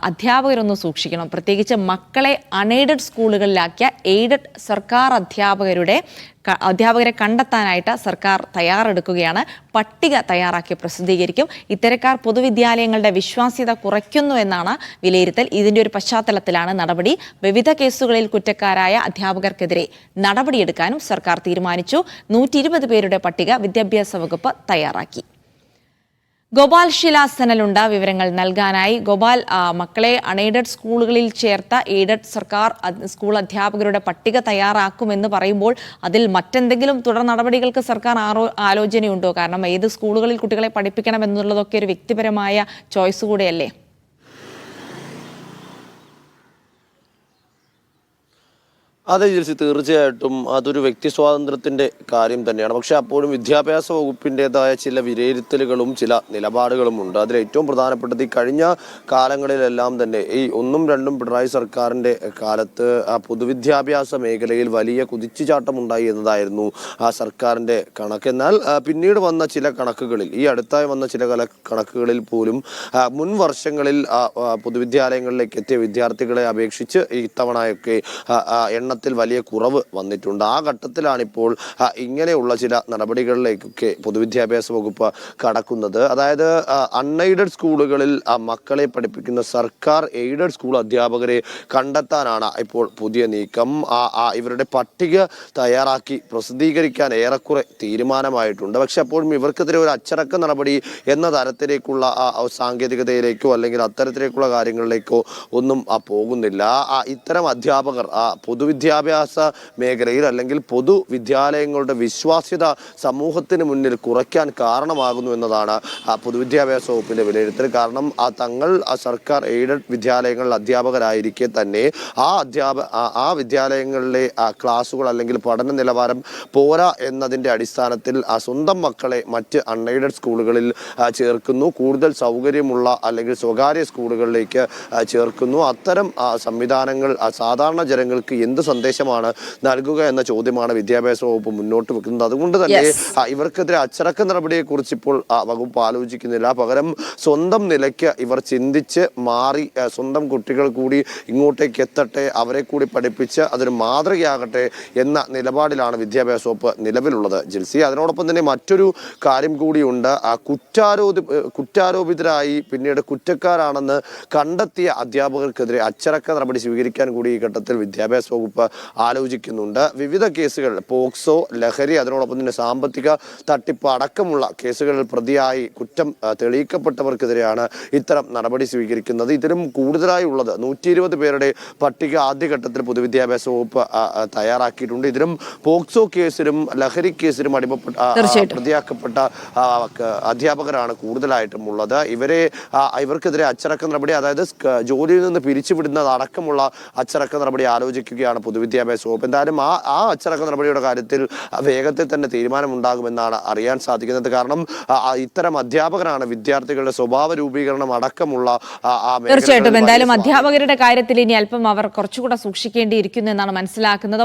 അധ്യാപകരൊന്ന് സൂക്ഷിക്കണം. പ്രത്യേകിച്ച് മക്കളെ അൺഎയ്ഡഡ് സ്കൂളുകളിലാക്കിയ എയ്ഡഡ് സർക്കാർ അധ്യാപകരെ കണ്ടെത്താനായിട്ട് സർക്കാർ തയ്യാറെടുക്കുകയാണ്. പട്ടിക തയ്യാറാക്കി പ്രസിദ്ധീകരിക്കും. ഇത്തരക്കാർ പൊതുവിദ്യാലയങ്ങളുടെ വിശ്വാസ്യത കുറയ്ക്കുന്നു എന്നാണ് വിലയിരുത്തൽ. ഇതിന്റെ ഒരു പശ്ചാത്തലത്തിലാണ് നടപടി. വിവിധ കേസുകളിൽ കുറ്റക്കാരായ അധ്യാപകർക്കെതിരെ നടപടിയെടുക്കാനും സർക്കാർ തീരുമാനിച്ചു. 120 പേരുടെ പട്ടിക വിദ്യാഭ്യാസ വകുപ്പ് തയ്യാറാക്കി. ഗോപാൽ ശിലാസനലുണ്ട് വിവരങ്ങൾ നൽകാനായി. ഗോപാൽ, മക്കളെ അൺഎയ്ഡഡ് സ്കൂളുകളിൽ ചേർത്ത എയ്ഡഡ് സർക്കാർ സ്കൂൾ അധ്യാപകരുടെ പട്ടിക തയ്യാറാക്കുമെന്ന് പറയുമ്പോൾ അതിൽ മറ്റെന്തെങ്കിലും തുടർ നടപടികൾക്ക് സർക്കാർ ആലോചനയുണ്ടോ? കാരണം ഏത് സ്കൂളുകളിൽ കുട്ടികളെ പഠിപ്പിക്കണം എന്നുള്ളതൊക്കെ ഒരു വ്യക്തിപരമായ ചോയ്സ് കൂടെയല്ലേ? അതെ ജിൽസി, തീർച്ചയായിട്ടും അതൊരു വ്യക്തി സ്വാതന്ത്ര്യത്തിൻ്റെ കാര്യം തന്നെയാണ്. പക്ഷേ അപ്പോഴും വിദ്യാഭ്യാസ വകുപ്പിൻ്റെതായ ചില വിലയിരുത്തലുകളും ചില നിലപാടുകളും ഉണ്ട്. അതിൽ ഏറ്റവും പ്രധാനപ്പെട്ടത് ഈ കഴിഞ്ഞ കാലങ്ങളിലെല്ലാം തന്നെ ഈ 1ഉം 2ഉം പിണറായി സർക്കാരിൻ്റെ കാലത്ത് പൊതുവിദ്യാഭ്യാസ മേഖലയിൽ വലിയ കുതിച്ചുചാട്ടം ഉണ്ടായി എന്നതായിരുന്നു ആ സർക്കാരിൻ്റെ കണക്ക്. എന്നാൽ പിന്നീട് വന്ന ചില കണക്കുകളിൽ, ഈ അടുത്തായി വന്ന ചില കണക്കുകളിൽ പോലും മുൻ വർഷങ്ങളിൽ പൊതുവിദ്യാലയങ്ങളിലേക്ക് എത്തിയ വിദ്യാർത്ഥികളെ അപേക്ഷിച്ച് ഇത്തവണയൊക്കെ എണ്ണത്തിൽ വലിയ കുറവ് വന്നിട്ടുണ്ട്. ആ ഘട്ടത്തിലാണിപ്പോൾ ഇങ്ങനെയുള്ള ചില നടപടികളിലേക്കൊക്കെ പൊതുവിദ്യാഭ്യാസ വകുപ്പ് കടക്കുന്നത്. അതായത് അൺഎയ്ഡഡ് സ്കൂളുകളിൽ മക്കളെ പഠിപ്പിക്കുന്ന സർക്കാർ എയ്ഡഡ് സ്കൂൾ അധ്യാപകരെ കണ്ടെത്താനാണ് ഇപ്പോൾ പുതിയ നീക്കം. ഇവരുടെ പട്ടിക തയ്യാറാക്കി പ്രസിദ്ധീകരിക്കാൻ ഏറെക്കുറെ തീരുമാനമായിട്ടുണ്ട്. പക്ഷെ അപ്പോഴും ഇവർക്കെതിരെ ഒരു അച്ചടക്ക നടപടി എന്ന തരത്തിലേക്കുള്ള സാങ്കേതികതയിലേക്കോ അല്ലെങ്കിൽ അത്തരത്തിലേക്കുള്ള കാര്യങ്ങളിലേക്കോ ഒന്നും പോകുന്നില്ല. ഇത്തരം അധ്യാപകർ പൊതുവിദ്യാഭ്യാസ മേഖലയിൽ അല്ലെങ്കിൽ പൊതുവിദ്യാലയങ്ങളുടെ വിശ്വാസ്യത സമൂഹത്തിന് മുന്നിൽ കുറയ്ക്കാൻ കാരണമാകുന്നു എന്നതാണ് പൊതുവിദ്യാഭ്യാസ വകുപ്പിന്റെ വിലയിരുത്തൽ. കാരണം തങ്ങൾ സർക്കാർ എയ്ഡഡ് വിദ്യാലയങ്ങളിൽ അധ്യാപകരായിരിക്കെ തന്നെ ആ വിദ്യാലയങ്ങളിലെ ക്ലാസുകൾ അല്ലെങ്കിൽ പഠന നിലവാരം പോരാ എന്നതിൻ്റെ അടിസ്ഥാനത്തിൽ സ്വന്തം മക്കളെ മറ്റ് അൺഎയ്ഡഡ് സ്കൂളുകളിൽ ചേർക്കുന്നു. കൂടുതൽ സൗകര്യമുള്ള അല്ലെങ്കിൽ സ്വകാര്യ സ്കൂളുകളിലേക്ക് ചേർക്കുന്നു. അത്തരം സംവിധാനങ്ങൾ സാധാരണ ജനങ്ങൾക്ക് എന്ത് സന്ദേശമാണ് നൽകുക എന്ന ചോദ്യമാണ് വിദ്യാഭ്യാസ വകുപ്പ് മുന്നോട്ട് വെക്കുന്നത്. അതുകൊണ്ട് തന്നെ ഇവർക്കെതിരെ അച്ചടക്ക നടപടിയെ കുറിച്ച് ഇപ്പോൾ വകുപ്പ് ആലോചിക്കുന്നില്ല. പകരം സ്വന്തം നിലയ്ക്ക് ഇവർ ചിന്തിച്ച് മാറി സ്വന്തം കുട്ടികൾ കൂടി ഇങ്ങോട്ടേക്ക് എത്തട്ടെ, അവരെ കൂടി പഠിപ്പിച്ച് അതൊരു മാതൃകയാകട്ടെ എന്ന നിലപാടിലാണ് വിദ്യാഭ്യാസ വകുപ്പ് നിലവിലുള്ളത്. ജിൽസി, അതിനോടൊപ്പം തന്നെ മറ്റൊരു കാര്യം കൂടിയുണ്ട്. കുറ്റാരോപിതരായി പിന്നീട് കുറ്റക്കാരാണെന്ന് കണ്ടെത്തിയ അധ്യാപകർക്കെതിരെ അച്ചടക്ക നടപടി സ്വീകരിക്കാൻ കൂടി ഈ ഘട്ടത്തിൽ വിദ്യാഭ്യാസ വകുപ്പ് ആലോചിക്കുന്നുണ്ട്. വിവിധ കേസുകൾ, പോക്സോ, ലഹരി, അതിനോടൊപ്പം തന്നെ സാമ്പത്തിക തട്ടിപ്പ് അടക്കമുള്ള കേസുകളിൽ പ്രതിയായി കുറ്റം തെളിയിക്കപ്പെട്ടവർക്കെതിരെയാണ് ഇത്തരം നടപടി സ്വീകരിക്കുന്നത്. ഇതിലും കൂടുതലായി ഉള്ളത് 120 പേരുടെ പട്ടിക ആദ്യഘട്ടത്തിൽ പൊതുവിദ്യാഭ്യാസ വകുപ്പ് തയ്യാറാക്കിയിട്ടുണ്ട്. ഇതിലും പോക്സോ കേസിലും ലഹരി കേസിലും പ്രതിയാക്കപ്പെട്ട അധ്യാപകരാണ് കൂടുതലായിട്ടും ഉള്ളത്. ഇവർക്കെതിരെ അച്ചടക്ക നടപടി, അതായത് ജോലിയിൽ നിന്ന് പിരിച്ചുവിടുന്നത് അടക്കമുള്ള അച്ചടക്ക നടപടി ആലോചിക്കുകയാണ് പൊതുവിദ്യാഭ്യാസ വകുപ്പ്. എന്തായാലും ആ അച്ചടക്ക നടപടിയുടെ കാര്യത്തിൽ വേഗത്തിൽ തന്നെ തീരുമാനമുണ്ടാകുമെന്നാണ് അറിയാൻ സാധിക്കുന്നത്. കാരണം ഇത്തരം അധ്യാപകരാണ് വിദ്യാർത്ഥികളുടെ സ്വഭാവ രൂപീകരണം അടക്കമുള്ള തീർച്ചയായിട്ടും എന്തായാലും അധ്യാപകരുടെ കാര്യത്തിൽ ഇനി അല്പം അവർ കുറച്ചുകൂടെ സൂക്ഷിക്കേണ്ടിയിരിക്കുന്നു എന്നാണ് മനസ്സിലാക്കുന്നത്.